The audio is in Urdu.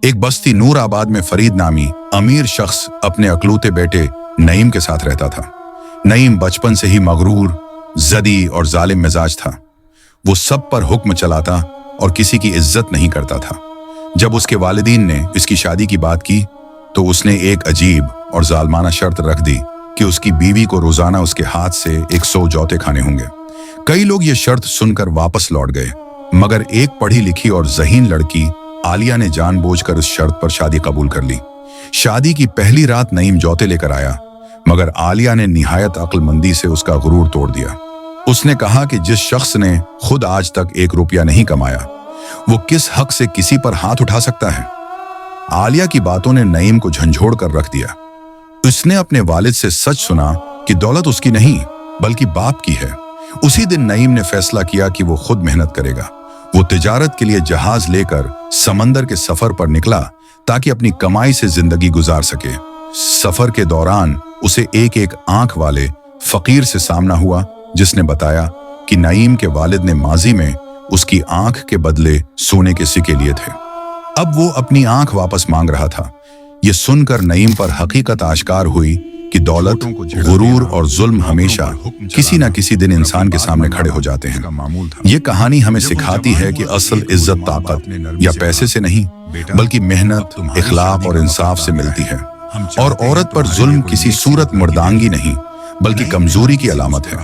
ایک بستی نور آباد میں فرید نامی امیر شخص اپنے اکلوتے بیٹے نعیم کے ساتھ رہتا تھا۔ نعیم بچپن سے ہی مغرور، زدی اور ظالم مزاج تھا۔ وہ سب پر حکم چلاتا اور کسی کی عزت نہیں کرتا تھا۔ جب اس کے والدین نے اس کی شادی کی بات کی تو اس نے ایک عجیب اور ظالمانہ شرط رکھ دی کہ اس کی بیوی کو روزانہ اس کے ہاتھ سے 100 جوتے کھانے ہوں گے۔ کئی لوگ یہ شرط سن کر واپس لوٹ گئے، مگر ایک پڑھی لکھی اور ذہین لڑکی عالیہ نے جان بوجھ کر اس شرط پر شادی قبول کر لی۔ شادی کی پہلی رات نعیم جوتے لے کر آیا، مگر عالیہ نے نہایت عقل مندی سے اس کا غرور توڑ دیا۔ اس نے کہا کہ جس شخص نے خود آج تک 1 روپیہ نہیں کمایا، وہ کس حق سے کسی پر ہاتھ اٹھا سکتا ہے؟ عالیہ کی باتوں نے نعیم کو جھنجھوڑ کر رکھ دیا۔ اس نے اپنے والد سے سچ سنا کہ دولت اس کی نہیں بلکہ باپ کی ہے۔ اسی دن نعیم نے فیصلہ کیا کہ وہ خود محنت کرے گا۔ وہ تجارت کے لیے جہاز لے کر سمندر کے سفر پر نکلا تاکہ اپنی کمائی سے زندگی گزار سکے۔ سفر کے دوران اسے ایک آنکھ والے فقیر سے سامنا ہوا، جس نے بتایا کہ نعیم کے والد نے ماضی میں اس کی آنکھ کے بدلے سونے کے سکے لیے تھے۔ اب وہ اپنی آنکھ واپس مانگ رہا تھا۔ یہ سن کر نعیم پر حقیقت آشکار ہوئی کہ دولت، غرور اور ظلم ہمیشہ کسی نہ کسی دن انسان کے سامنے کھڑے ہو جاتے ہیں۔ یہ کہانی ہمیں سکھاتی ہے کہ اصل عزت طاقت یا پیسے سے نہیں بلکہ محنت، اخلاق اور انصاف سے ملتی ہے، اور عورت پر ظلم کسی صورت مردانگی نہیں بلکہ کمزوری کی علامت ہے۔